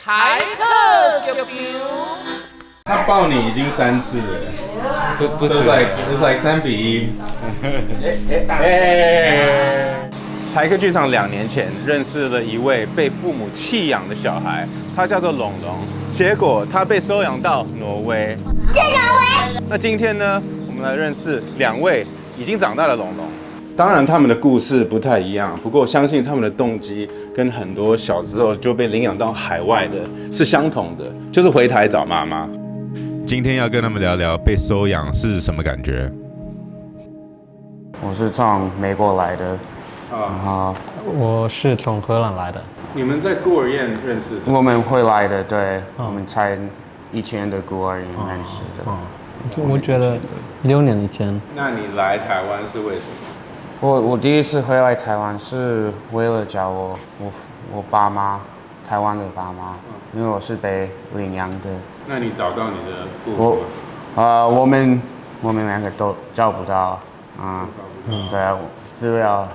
台客剧场。他抱你已经3次了，不是 it's like 3-1。台客剧场2年前认识了一位被父母弃养的小孩，他叫做龙龙，结果他被收养到挪威。那今天呢，我们来认识2位已经长大的龙龙。当然，他们的故事不太一样，不过相信他们的动机跟很多小时候就被领养到海外的是相同的，就是回台找妈妈。今天要跟他们聊聊被收养是什么感觉。我是从美国来的，我是从荷兰来的。你们在孤儿院认识的？我们回来的，对，我们在以前的孤儿院认识的。我觉得6年以前。那你来台湾是为什么？我第一次回来台湾是为了找我爸妈，台湾的爸妈，因为我是被领养的。那你找到你的父母我们2个都找不到，对啊，资料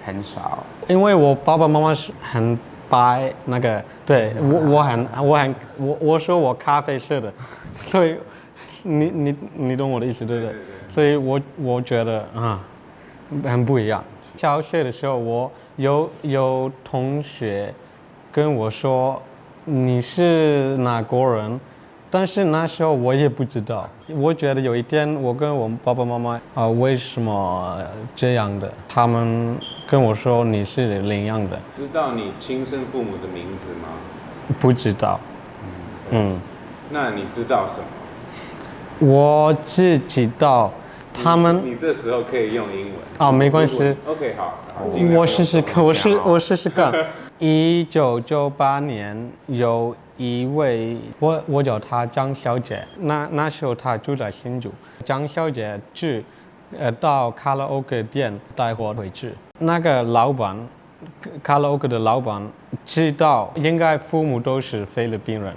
很少。因为我爸爸妈妈是很白那个，对我说我咖啡色的，所以你懂我的意思对不对？所以我觉得很不一样。小学的时候，我有同学跟我说你是哪国人，但是那时候我也不知道。我觉得有一天我跟我爸爸妈妈为什么这样的？他们跟我说你是领养的。知道你亲生父母的名字吗？不知道。那你知道什么？我只知道他们。你这时候可以用英文。没关系。OK， 好。我试试看，我试试看。1998年有一位我叫她张小姐，那时候她住在新竹。张小姐到卡拉 OK 店带我回去。那个老板，卡拉 OK 的老板知道应该父母都是菲律宾人。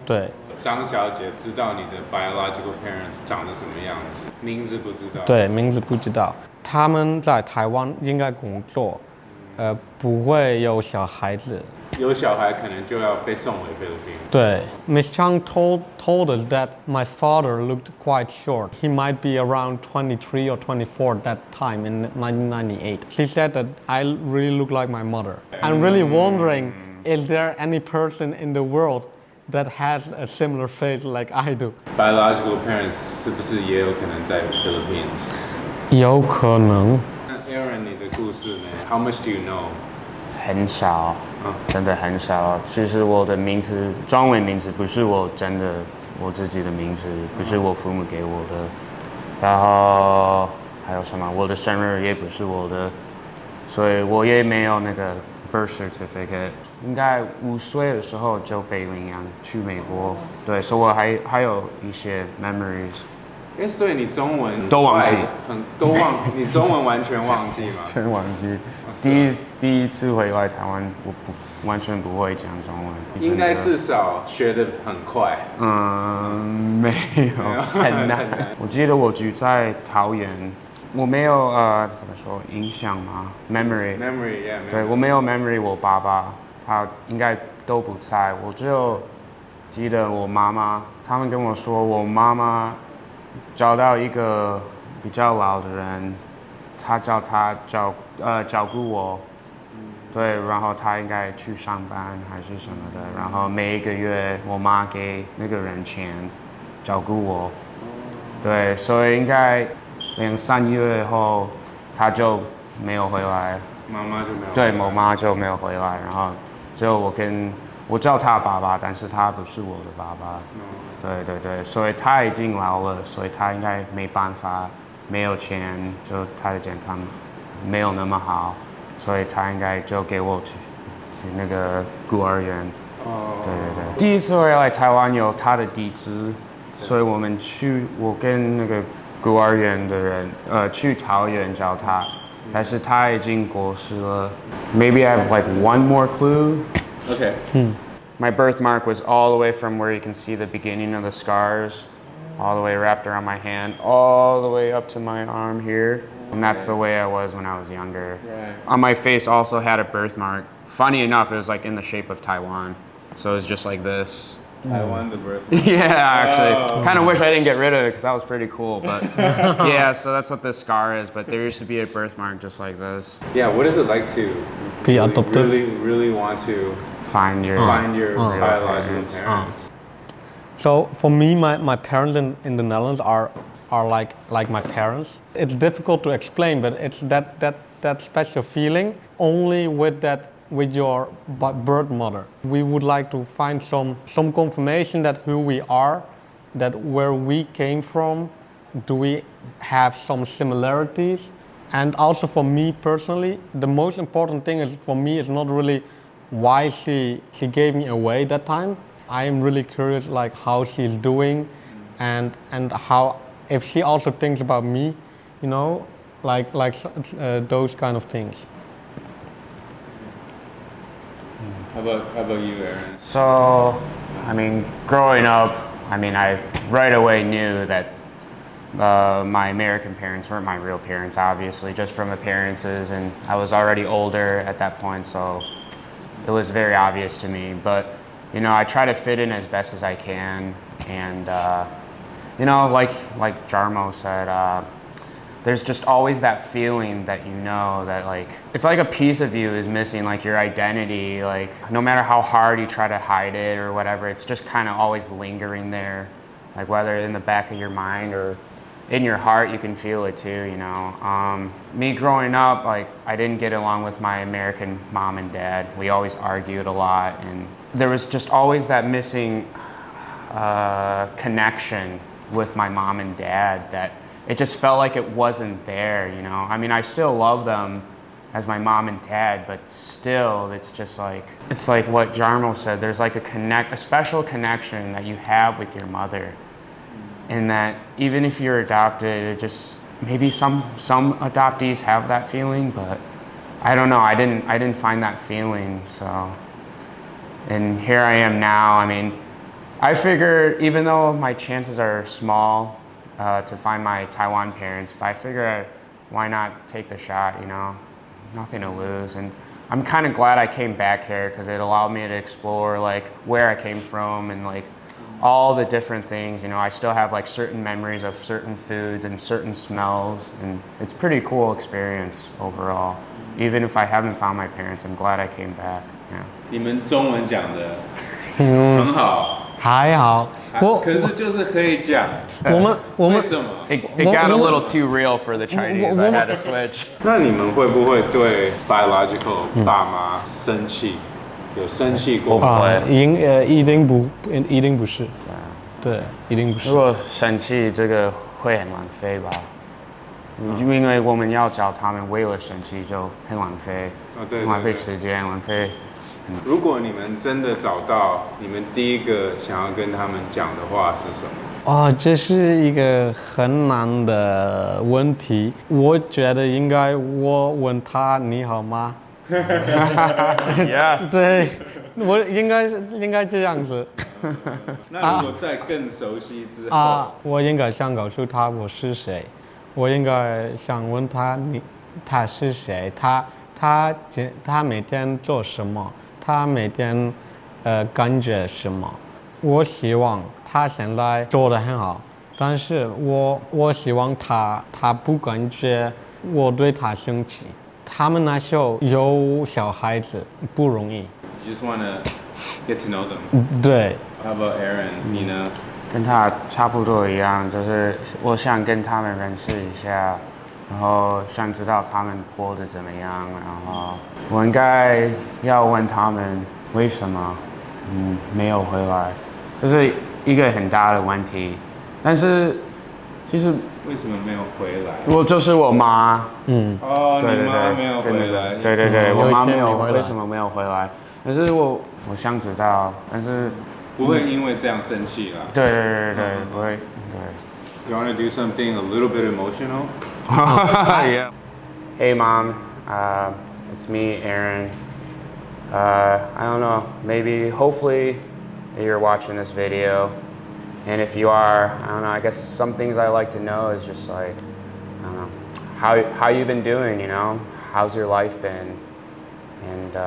对。张小姐知道你的 biological parents 长得什么样子，名字不知道。对，名字不知道。他们在台湾应该工作，不会有小孩子。有小孩可能就要被送回菲律宾。对 ，Miss Chang told us that my father looked quite short. He might be around 23 or 24 at that time in 1998. She said that I really look like my mother. I'm really wondering, is there any person in the world that has a similar face like I do? Biological parents 是不是也有可能在 Philippines？ 有可能。那 Aaron， 你的故事呢 ？How much do you know？ 很少，真的很少。其实我的名字，中文名字不是我自己的名字，不是我父母给我的。然后还有什么？我的生日也不是我的，所以我也没有那个 birth certificate。应该5岁的时候就被领养去美国，对，所以我还有一些 memories。所以你中文都忘记，你中文完全忘记吗？全忘记。第一次回来台湾，我完全不会讲中文。应该至少学得很快。没有，很难。我记得我住在桃园，我没有怎么说印象吗 ？memory， 对，我没有 memory。我爸爸他应该都不在，我只有记得我妈妈。他们跟我说，我妈妈找到一个比较老的人，他叫他照顾我，对，然后他应该去上班还是什么的，然后每一个月我妈给那个人钱照顾我，对，所以应该2-3月后他就没有回来，妈妈就没有回来，对，我妈就没有回来，然后只有我叫他爸爸，但是他不是我的爸爸。对，所以他已经老了，所以他应该没办法，没有钱，就他的健康没有那么好，所以他应该就给我去那个孤儿院。对，第一次回来台湾有他的地址，所以我跟那个孤儿院的人去桃园找他，但是他已经过世了。Maybe I have like one more clue. Okay. My birthmark was all the way from where you can see the beginning of the scars, all the way wrapped around my hand, all the way up to my arm here. And that's the way I was when I was younger. Right. On my face also had a birthmark. Funny enough, it was like in the shape of Taiwan. So it's just like this. Taiwan the birth. Yeah, actually, kind of wish I didn't get rid of it because that was pretty cool. But yeah, so that's what this scar is. But there used to be a birthmark just like this. Yeah, what is it like to Be adopted? really want to Find your biological parents? So for me, my parents in the Netherlands are like my parents. It's difficult to explain, but it's that special feeling only with your birth mother. We would like to find some confirmation that who we are, that where we came from, do we have some similarities? And also for me personally, the most important thing is for me is not really why she gave me away that time. I am really curious like how she's doing and how, if she also thinks about me, you know, like those kind of things. How about you, Aaron? So, I mean, growing up, I mean, I right away knew that my American parents weren't my real parents, obviously, just from appearances, and I was already older at that point, so it was very obvious to me. But, you know, I try to fit in as best as I can, and, you know, like Jarmo said, there's just always that feeling that you know that like, it's like a piece of you is missing, like your identity, like no matter how hard you try to hide it or whatever, it's just kind of always lingering there. Like whether in the back of your mind or in your heart, you can feel it too, you know. Me growing up, like I didn't get along with my American mom and dad. We always argued a lot, and there was just always that missing connection with my mom and dad that it just felt like it wasn't there, you know. I mean, I still love them as my mom and dad, but still, it's just like, it's like what Jarmo said, there's like a special connection that you have with your mother. And that even if you're adopted, it just, maybe some adoptees have that feeling, but I don't know, I didn't find that feeling, so. And here I am now. I mean, I figure even though my chances are small, to find my Taiwan parents, but I figure why not take the shot, you know, nothing to lose. And I'm kind of glad I came back here because it allowed me to explore like where I came from and like all the different things, you know. I still have like certain memories of certain foods and certain smells, and it's pretty cool experience overall. Even if I haven't found my parents, I'm glad I came back. Yeah. 你们中文讲的很好。还好，可是就是可以讲。我们为什么 It got a little too real for the Chinese. I had to switch. 那你们会不会对 biological 爸妈生气？有生气过吗？一定不是，对，一定不是。如果生气，这个会很浪费吧？因为我们要找他们，为了生气就很浪费，浪费时间，浪费。如果你们真的找到，你们第一个想要跟他们讲的话是什么？这是一个很难的问题。我觉得应该我问他你好吗？ Yes. 对，我应该这样子。那如果在更熟悉之后，我应该想告诉他我是谁，我应该想问他是谁，他每天做什么。 他每天感觉什么？我希望他现在做得很好，但是我希望他不感觉我对他生气。他们那时候有小孩子不容易。You just wanna get to know them. 对。How about Aaron？ 你呢？跟他差不多一样，就是我想跟他们认识一下。 然后想知道他们过得怎么样，然后我应该要问他们为什么没有回来，这是一个很大的问题。但是其实为什么没有回来？我就是我妈，你妈没有回来，对，我妈没有，为什么没有回来？但是我想知道，但是不会因为这样生气啦。对，不会，对。 You want to do something a little bit emotional? Yeah. Hey, Mom. It's me, Aaron. I don't know. Maybe, hopefully, you're watching this video. And if you are, I don't know. I guess some things I like to know is just like, I don't know, how you've been doing. You know, how's your life been? And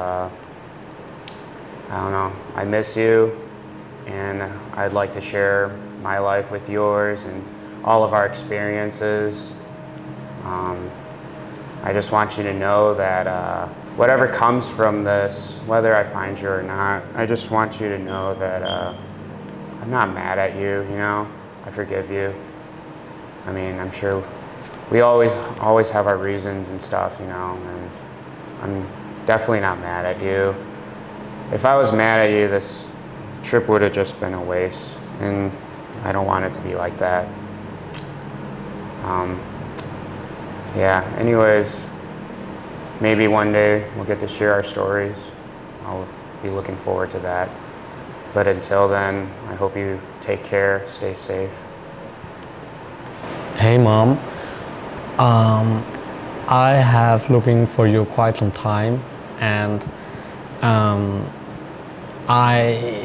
I I don't know, I miss you, and I'd like to share my life with yours and all of our experiences. I just want you to know that whatever comes from this, whether I find you or not, I just want you to know that I'm not mad at you, you know? I forgive you. I mean, I'm sure we always have our reasons and stuff, you know, and I'm definitely not mad at you. If I was mad at you, this trip would have just been a waste, and I don't want it to be like that. Yeah, anyways, maybe one day we'll get to share our stories. I'll be looking forward to that. But until then, I hope you take care, stay safe. Hey Mom, I have looking for you quite some time, and I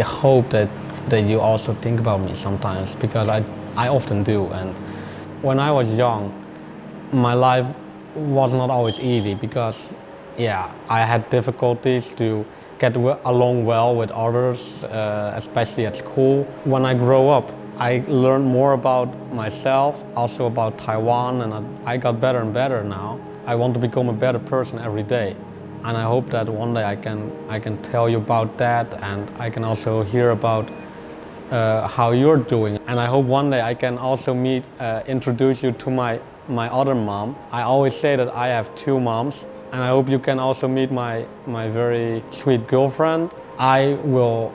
hope that you also think about me sometimes, because I often do. And when I was young, my life was not always easy, because I had difficulties to get along well with others, especially at school. When I grow up, I learned more about myself, also about Taiwan, and I got better and better now. I want to become a better person every day, and I hope that one day I can tell you about that, and I can also hear about how you're doing. And I hope one day I can also introduce you to my other mom. I always say that I have two moms, and I hope you can also meet my very sweet girlfriend. I will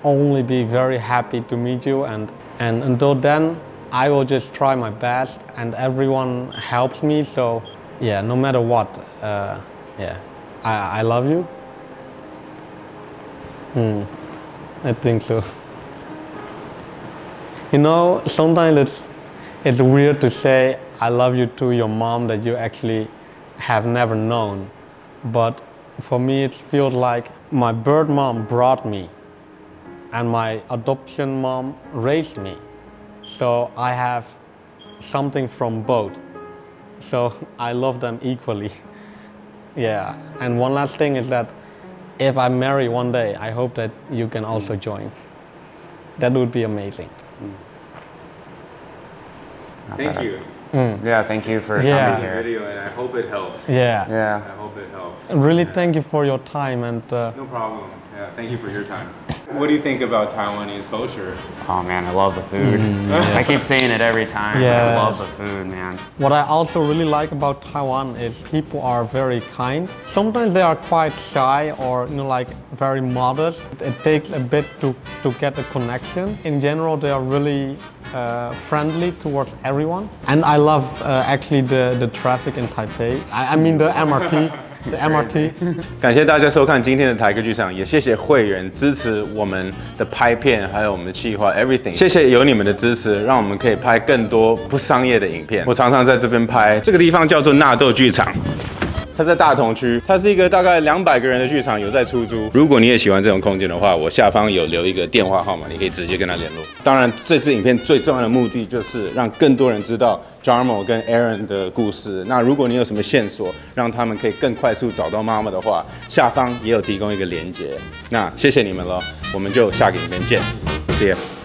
only be very happy to meet you, and until then, I will just try my best, and everyone helps me. So yeah, no matter what, I love you. I think so. You know, sometimes it's weird to say I love you to your mom that you actually have never known. But for me, it feels like my birth mom brought me, and my adoption mom raised me. So I have something from both. So I love them equally. Yeah, and one last thing is that if I marry one day, I hope that you can also join. That would be amazing. Thank you. Yeah, thank you for coming here. Video, and I hope it helps. Yeah. I hope it helps. Really, thank you for your time, and No problem. Yeah, thank you for your time. What do you think about Taiwanese culture? Oh man, I love the food. I keep saying it every time. Yeah. I love the food, man. what I also really like about Taiwan is people are very kind. Sometimes they are quite shy, or like very modest. It takes a bit to get a connection. In general, they are really friendly towards everyone. And I love actually the traffic in Taipei. I mean the MRT. The MRT 感谢大家收看今天的台客剧场，也谢谢会员支持我们的拍片，还有我们的企划 everything。谢谢有你们的支持，让我们可以拍更多不商业的影片。我常常在这边拍，这个地方叫做纳豆剧场。它在大同区，它是一个大概200个人的剧场，有在出租。如果你也喜欢这种空间的话，我下方有留一个电话号码，你可以直接跟他联络。当然，这支影片最重要的目的就是让更多人知道 Jarmo 跟 Aaron 的故事。那如果你有什么线索，让他们可以更快速找到妈妈的话，下方也有提供一个连结。那谢谢你们了，我们就下个影片见，See you。